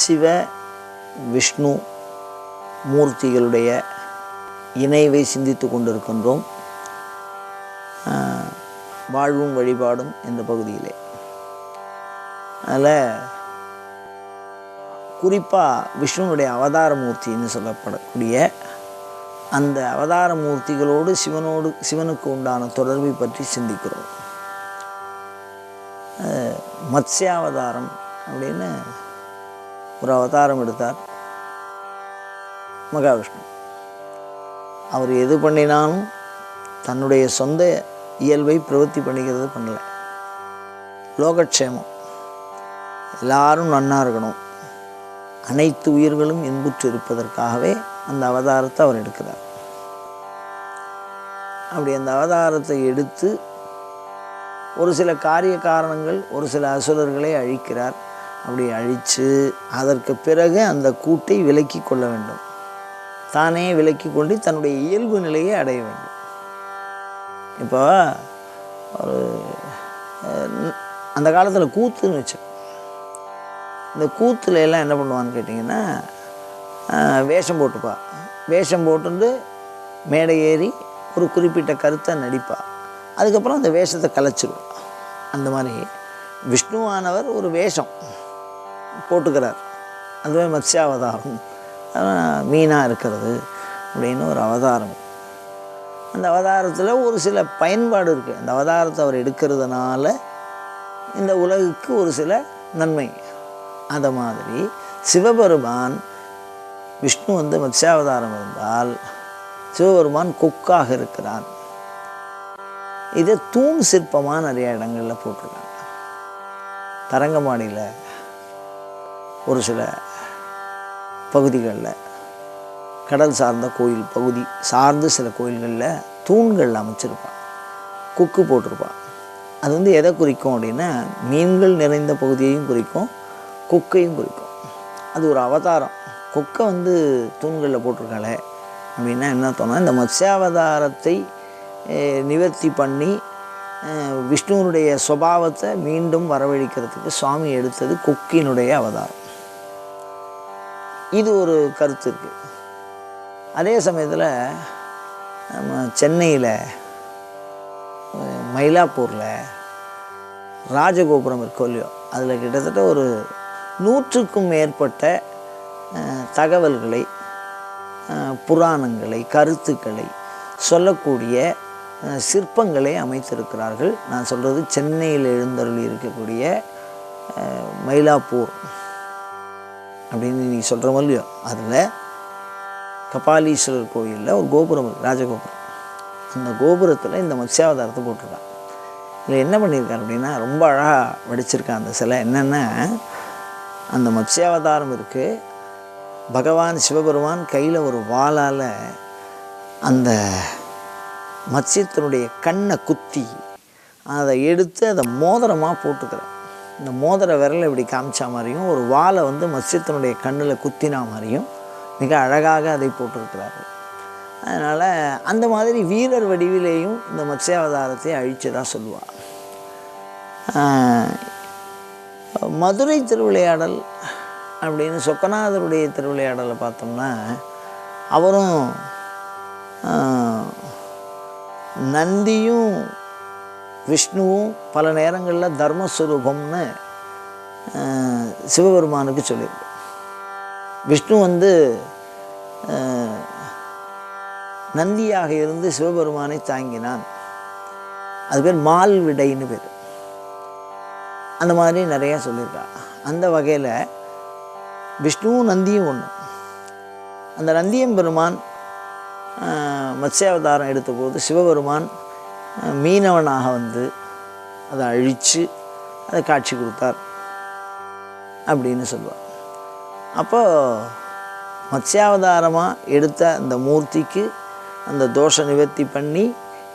சிவ விஷ்ணு மூர்த்திகளுடைய இணைவை சிந்தித்து கொண்டிருக்கின்றோம். வாழ்வும் வழிபாடும் என்ற பகுதியிலே. அதில் குறிப்பாக விஷ்ணுனுடைய அவதார மூர்த்தின்னு சொல்லப்படக்கூடிய அந்த அவதார மூர்த்திகளோடு சிவனுக்கு உண்டான தொடர்பை பற்றி சிந்திக்கிறோம். மத்ஸ்யாவதாரம் அப்படின்னு ஒரு அவதாரம் எடுத்தார் மகாவிஷ்ணு. அவர் எது பண்ணினாலும் தன்னுடைய சொந்த இயல்பை பிரவர்த்தி பண்ணிக்கிறது பண்ணலை. லோகக்ஷேமம், எல்லாரும் நன்னா இருக்கணும், அனைத்து உயிர்களும் இன்புற்று இருப்பதற்காகவே அந்த அவதாரத்தை அவர் எடுக்கிறார். அப்படி அந்த அவதாரத்தை எடுத்து ஒரு சில காரிய காரணங்கள், ஒரு சில அசுரர்களை அழிக்கிறார். அப்படி அழித்து அதற்கு பிறகு அந்த கூட்டை விலக்கி கொள்ள வேண்டும். தானே விலக்கி கொண்டு தன்னுடைய இயல்பு நிலையை அடைய வேண்டும். இப்போ ஒரு அந்த காலத்தில் கூத்துன்னு வச்சோம். இந்த கூத்துல எல்லாம் என்ன பண்ணுவான்னு கேட்டிங்கன்னா, வேஷம் போட்டுப்பா. வேஷம் போட்டு மேடை ஏறி ஒரு குறிப்பிட்ட கருத்தை நடிப்பா. அதுக்கப்புறம் அந்த வேஷத்தை கலைச்சிடுவா. அந்த மாதிரி விஷ்ணுவானவர் ஒரு வேஷம் போட்டுக்கிறார். அதுவே மத்ஸ்யாவதாரம், மீனாக இருக்கிறது அப்படின்னு ஒரு அவதாரம். அந்த அவதாரத்தில் ஒரு சில பயன்பாடு இருக்குது. அந்த அவதாரத்தை அவர் எடுக்கிறதுனால இந்த உலகுக்கு ஒரு சில நன்மை. அதை மாதிரி சிவபெருமான், விஷ்ணு மத்ஸ்யாவதாரம் இருந்தால் சிவபெருமான் கொக்காக இருக்கிறான். இதை தூண் சிற்பமாக நிறைய இடங்களில் போட்டிருக்காங்க. தரங்கம்பாடியில் ஒரு சில பகுதிகளில், கடல் சார்ந்த கோயில் பகுதி சார்ந்து சில கோயில்களில் தூண்கள் அமைச்சிருப்பான், கொக்கு போட்டிருப்பான். அது எதை குறிக்கும் அப்படின்னா, மீன்கள் நிறைந்த பகுதியையும் குறிக்கும், கொக்கையும் குறிக்கும். அது ஒரு அவதாரம். கொக்கை தூண்களில் போட்டிருக்காளே அப்படின்னா என்ன தோணும், இந்த மத்ஸ்யாவதாரத்தை நிவர்த்தி பண்ணி விஷ்ணுவனுடைய சுபாவத்தை மீண்டும் வரவழைக்கிறதுக்கு சுவாமி எடுத்தது கொக்கினுடைய அவதாரம். இது ஒரு கருத்து இருக்குது. அதே சமயத்தில் நம்ம சென்னையில் மயிலாப்பூரில் ராஜகோபுரம் இருக்கோ இல்லையோ, அதில் கிட்டத்தட்ட ஒரு 100க்கும் மேற்பட்ட தகவல்களை, புராணங்களை, கருத்துக்களை சொல்லக்கூடிய சிற்பங்களை அமைத்திருக்கிறார்கள். நான் சொல்கிறது சென்னையில் எழுந்தருளி இருக்கக்கூடிய மயிலாப்பூர் அப்படின்னு நீ சொல்கிற மாதிரியோ, அதில் கபாலீஸ்வரர் கோயிலில் ஒரு கோபுரம் இருக்குது, ராஜகோபுரம். அந்த கோபுரத்தில் இந்த மத்ஸ்யாவதாரத்தை போட்டிருக்காங்க. இதில் என்ன பண்ணியிருக்காரு அப்படின்னா, ரொம்ப அழகாக வடிச்சிருக்கான் அந்த சிலை. என்னென்னா, அந்த மத்ஸ்யாவதாரம் இருக்குது, பகவான் சிவபெருமான் கையில் ஒரு வாளால் அந்த மத்ஸ்யத்தினுடைய கண்ணை குத்தி அதை எடுத்து அதை மோதிரமாக போட்டுக்கிறார். இந்த மோதிர விரலை இப்படி காமிச்சா மாதிரியும், ஒரு வாளை மத்ஸ்யத்தினுடைய கண்ணில் குத்தினா மாதிரியும் மிக அழகாக அதை போட்டிருக்கிறார்கள். அதனால் அந்த மாதிரி வீரர் வடிவிலேயும் இந்த மத்ஸ்யாவதாரத்தை அழிச்சதாக சொல்லுவாள். மதுரை திருவிளையாடல் அப்படின்னு சொக்கநாதருடைய திருவிளையாடலை பார்த்தோம்னா, அவரும் நந்தியும் விஷ்ணுவும் பல நேரங்களில் தர்மஸ்வரூபம்னு சிவபெருமானுக்கு சொல்லியிருக்கு. விஷ்ணு நந்தியாக இருந்து சிவபெருமானை தாங்கினான். அது பேர் மால் விடைன்னு பேர். அந்த மாதிரி நிறையா சொல்லியிருக்கா. அந்த வகையில் விஷ்ணுவும் நந்தியும் ஒன்று. அந்த நந்தியம் பெருமான் மத்ஸ்யாவதாரம் எடுத்தபோது சிவபெருமான் மீனவனாக அதை அழித்து அதை காட்சி கொடுத்தார் அப்படின்னு சொல்லுவார். அப்போது மத்ஸ்யாவதாரமாக எடுத்த அந்த மூர்த்திக்கு அந்த தோஷ நிவர்த்தி பண்ணி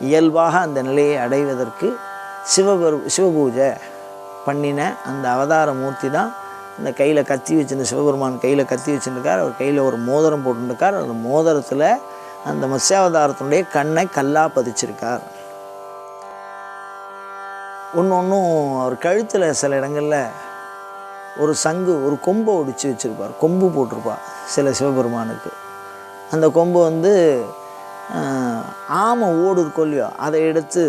இயல்பாக அந்த நிலையை அடைவதற்கு சிவபூஜை பண்ணின அந்த அவதார மூர்த்தி தான் இந்த கையில் கத்தி வச்சுருந்த சிவபெருமான் கையில் கத்தி வச்சுருக்கார். அவர் கையில் ஒரு மோதிரம் போட்டுருக்கார். அந்த மோதிரத்தில் அந்த மத்ஸ்யாவதாரத்தினுடைய கண்ணை கல்லாக பதிச்சிருக்கார். ஒன்றும் அவர் கழுத்தில் சில இடங்களில் ஒரு சங்கு ஒரு கொம்பை ஒடிச்சு வச்சுருப்பார், கொம்பு போட்டிருப்பார் சில சிவபெருமானுக்கு. அந்த கொம்பு வந்து ஆமை ஓடு இருக்கோ இல்லையோ அதை எடுத்து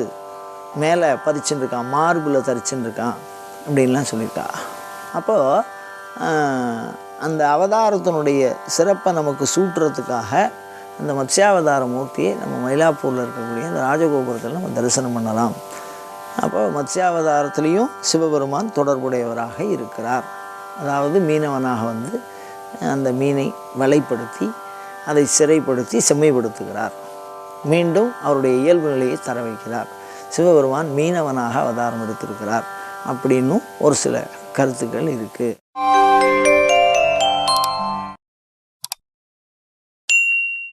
மேலே பதிச்சுன்னு இருக்கான், மார்பில் தரிச்சுன்னு இருக்கான் அப்படின்லாம் சொல்லியிருக்கா. அப்போது அந்த அவதாரத்தினுடைய சிறப்பை நமக்கு சூட்டுறதுக்காக அந்த மத்ஸ்யாவதார மூர்த்தியை நம்ம மயிலாப்பூரில் இருக்கக்கூடிய அந்த ராஜகோபுரத்தில் நம்ம தரிசனம் பண்ணலாம். அப்போ மத்ஸ்யாவதாரத்துலேயும் சிவபெருமான் தொடர்புடையவராக இருக்கிறார். அதாவது மீனவனாக வந்து அந்த மீனை வலைப்படுத்தி அதை சிறைப்படுத்தி செம்மைப்படுத்துகிறார், மீண்டும் அவருடைய இயல்பு நிலையை தர வைக்கிறார். சிவபெருமான் மீனவனாக அவதாரம் எடுத்திருக்கிறார் அப்படின்னும் ஒரு சில கருத்துக்கள் இருக்குது.